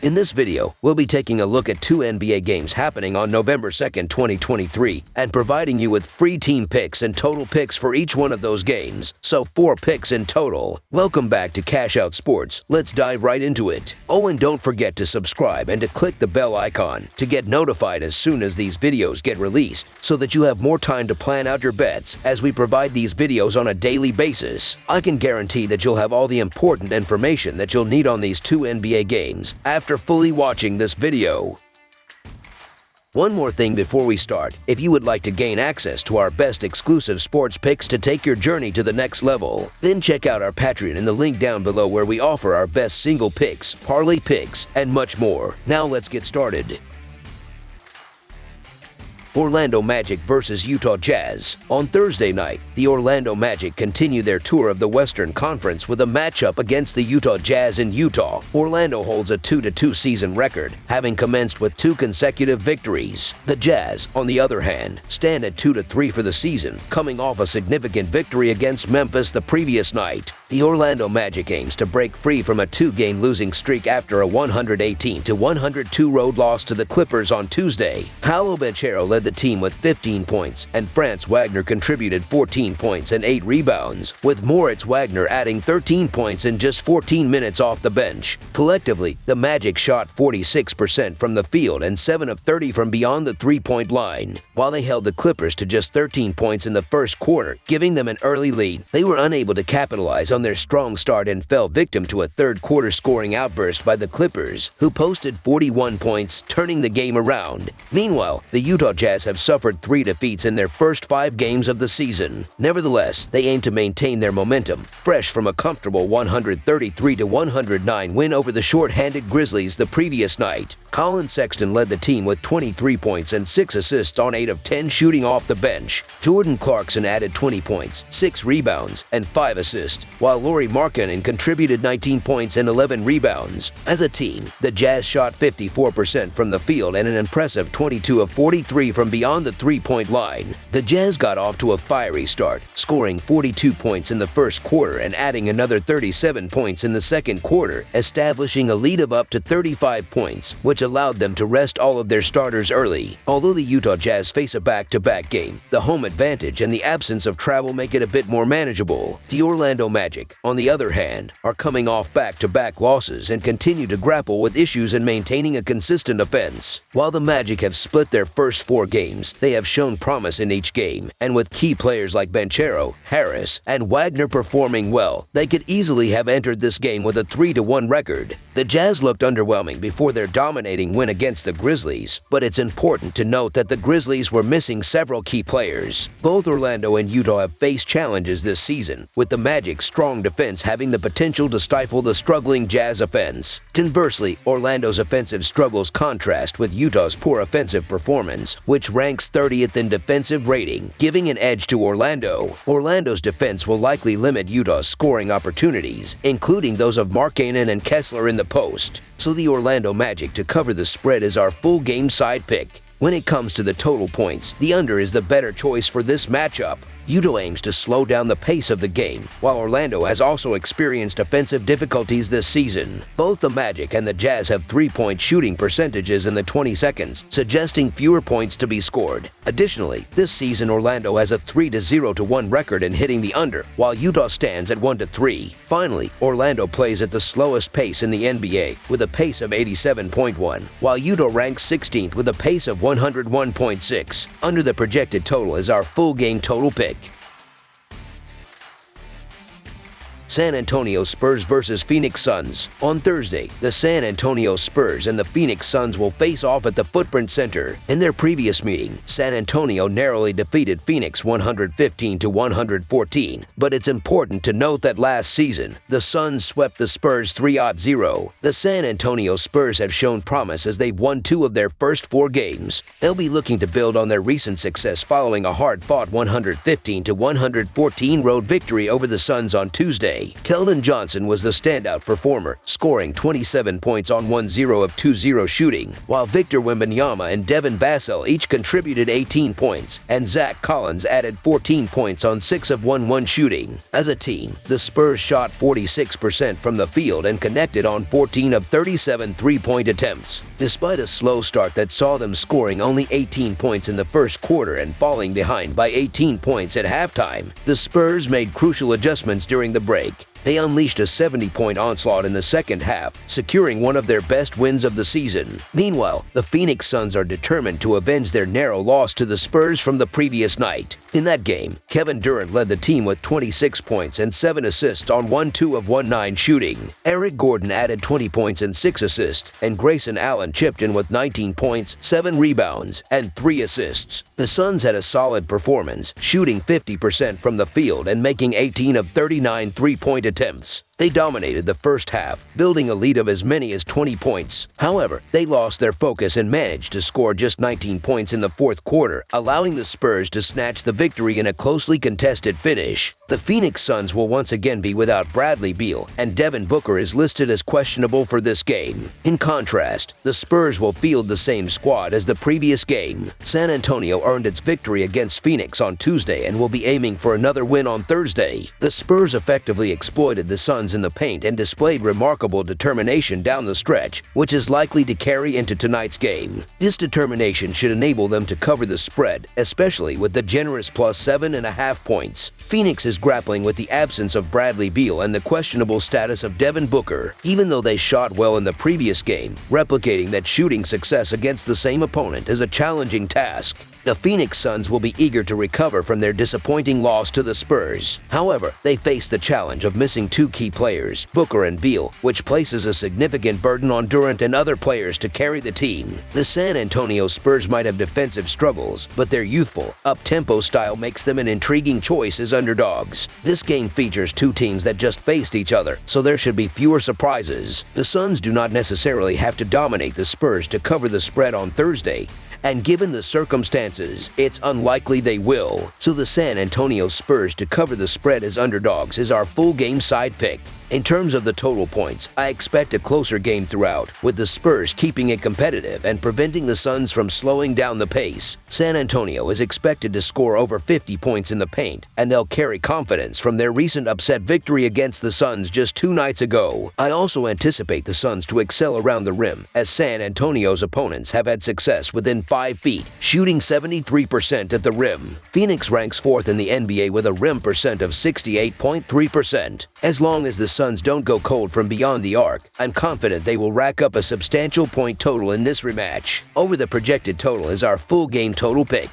In this video, we'll be taking a look at two NBA games happening on November 2nd, 2023, and providing you with free team picks and total picks for each one of those games, so 4 picks in total. Welcome back to Cash Out Sports. Let's dive right into it. Oh, and don't forget to subscribe and to click the bell icon to get notified as soon as these videos get released, so that you have more time to plan out your bets as we provide these videos on a daily basis. I can guarantee that you'll have all the important information that you'll need on these two NBA games after fully watching this video. One more thing before we start. If you would like to gain access to our best exclusive sports picks to take your journey to the next level, then check out our Patreon in the link down below, where we offer our best single picks, parlay picks, and much more. Now let's get started. Orlando Magic versus Utah Jazz. On Thursday night, the Orlando Magic continue their tour of the Western Conference with a matchup against the Utah Jazz in Utah. Orlando holds a 2-2 season record, having commenced with 2 consecutive victories. The Jazz, on the other hand, stand at 2-3 for the season, coming off a significant victory against Memphis the previous night. The Orlando Magic aims to break free from a 2-game losing streak after a 118-102 road loss to the Clippers on Tuesday. Paolo Banchero led the team with 15 points, and Franz Wagner contributed 14 points and 8 rebounds, with Moritz Wagner adding 13 points in just 14 minutes off the bench. Collectively, the Magic shot 46% from the field and 7 of 30 from beyond the three-point line. While they held the Clippers to just 13 points in the first quarter, giving them an early lead, they were unable to capitalize on their strong start and fell victim to a third-quarter scoring outburst by the Clippers, who posted 41 points, turning the game around. Meanwhile, the Utah Jazz have suffered 3 defeats in their first 5 games of the season. Nevertheless, they aim to maintain their momentum, fresh from a comfortable 133-109 win over the short-handed Grizzlies the previous night. Colin Sexton led the team with 23 points and 6 assists on 8 of 10 shooting off the bench. Jordan Clarkson added 20 points, 6 rebounds, and 5 assists, while Lauri Markkanen contributed 19 points and 11 rebounds. As a team, the Jazz shot 54% from the field and an impressive 22 of 43 from beyond the three-point line. The Jazz got off to a fiery start, scoring 42 points in the first quarter and adding another 37 points in the second quarter, establishing a lead of up to 35 points, which allowed them to rest all of their starters early. Although the Utah Jazz face a back-to-back game, the home advantage and the absence of travel make it a bit more manageable. The Orlando Magic, on the other hand, are coming off back-to-back losses and continue to grapple with issues in maintaining a consistent offense. While the Magic have split their first 4 games, they have shown promise in each game, and with key players like Banchero, Harris, and Wagner performing well, they could easily have entered this game with a 3-1 record. The Jazz looked underwhelming before their dominating win against the Grizzlies, but it's important to note that the Grizzlies were missing several key players. Both Orlando and Utah have faced challenges this season, with the Magic's strong defense having the potential to stifle the struggling Jazz offense. Conversely, Orlando's offensive struggles contrast with Utah's poor offensive performance, which ranks 30th in defensive rating, giving an edge to Orlando. Orlando's defense will likely limit Utah's scoring opportunities, including those of Markkanen and Kessler in the post. So the Orlando Magic to cover the spread is our full game side pick. When it comes to the total points, the under is the better choice for this matchup. Utah aims to slow down the pace of the game, while Orlando has also experienced offensive difficulties this season. Both the Magic and the Jazz have 3-point shooting percentages in the 20 seconds, suggesting fewer points to be scored. Additionally, this season Orlando has a 3-0-1 record in hitting the under, while Utah stands at 1-3. Finally, Orlando plays at the slowest pace in the NBA, with a pace of 87.1, while Utah ranks 16th with a pace of 101.6. Under the projected total is our full game total pick. San Antonio Spurs versus Phoenix Suns. On Thursday, the San Antonio Spurs and the Phoenix Suns will face off at the Footprint Center. In their previous meeting, San Antonio narrowly defeated Phoenix 115-114, but it's important to note that last season, the Suns swept the Spurs 3-0. The San Antonio Spurs have shown promise as they've won 2 of their first 4 games. They'll be looking to build on their recent success following a hard-fought 115-114 road victory over the Suns on Tuesday. Thursday. Keldon Johnson was the standout performer, scoring 27 points on 1-0 of 2-0 shooting, while Victor Wembanyama and Devin Vassell each contributed 18 points, and Zach Collins added 14 points on 6 of 1-1 shooting. As a team, the Spurs shot 46% from the field and connected on 14 of 37 three-point attempts. Despite a slow start that saw them scoring only 18 points in the first quarter and falling behind by 18 points at halftime, the Spurs made crucial adjustments during the break. They unleashed a 70-point onslaught in the second half, securing one of their best wins of the season. Meanwhile, the Phoenix Suns are determined to avenge their narrow loss to the Spurs from the previous night. In that game, Kevin Durant led the team with 26 points and 7 assists on 1-2 of 1-9 shooting. Eric Gordon added 20 points and 6 assists, and Grayson Allen chipped in with 19 points, 7 rebounds, and 3 assists. The Suns had a solid performance, shooting 50% from the field and making 18 of 39 three-point attempts. They dominated the first half, building a lead of as many as 20 points. However, they lost their focus and managed to score just 19 points in the fourth quarter, allowing the Spurs to snatch the victory in a closely contested finish. The Phoenix Suns will once again be without Bradley Beal, and Devin Booker is listed as questionable for this game. In contrast, the Spurs will field the same squad as the previous game. San Antonio earned its victory against Phoenix on Tuesday and will be aiming for another win on Thursday. The Spurs effectively exploited the Suns in the paint and displayed remarkable determination down the stretch, which is likely to carry into tonight's game. This determination should enable them to cover the spread, especially with the generous plus 7.5 points. Phoenix is grappling with the absence of Bradley Beal and the questionable status of Devin Booker. Even though they shot well in the previous game, replicating that shooting success against the same opponent is a challenging task. The Phoenix Suns will be eager to recover from their disappointing loss to the Spurs. However, they face the challenge of missing 2 key players, Booker and Beal, which places a significant burden on Durant and other players to carry the team. The San Antonio Spurs might have defensive struggles, but their youthful, up-tempo style makes them an intriguing choice as underdogs. This game features 2 teams that just faced each other, so there should be fewer surprises. The Suns do not necessarily have to dominate the Spurs to cover the spread on Thursday, and given the circumstances, it's unlikely they will. So the San Antonio Spurs to cover the spread as underdogs is our full game side pick. In terms of the total points, I expect a closer game throughout, with the Spurs keeping it competitive and preventing the Suns from slowing down the pace. San Antonio is expected to score over 50 points in the paint, and they'll carry confidence from their recent upset victory against the Suns just 2 nights ago. I also anticipate the Suns to excel around the rim, as San Antonio's opponents have had success within 5 feet, shooting 73% at the rim. Phoenix ranks 4th in the NBA with a rim percent of 68.3%. As long as the Suns don't go cold from beyond the arc, I'm confident they will rack up a substantial point total in this rematch. Over the projected total is our full game total pick.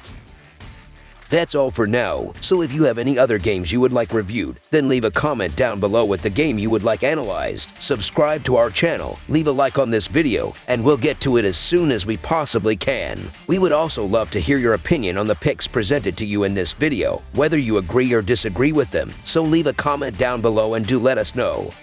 That's all for now, so if you have any other games you would like reviewed, then leave a comment down below with the game you would like analyzed. Subscribe to our channel, leave a like on this video, and we'll get to it as soon as we possibly can. We would also love to hear your opinion on the picks presented to you in this video, whether you agree or disagree with them, so leave a comment down below and do let us know.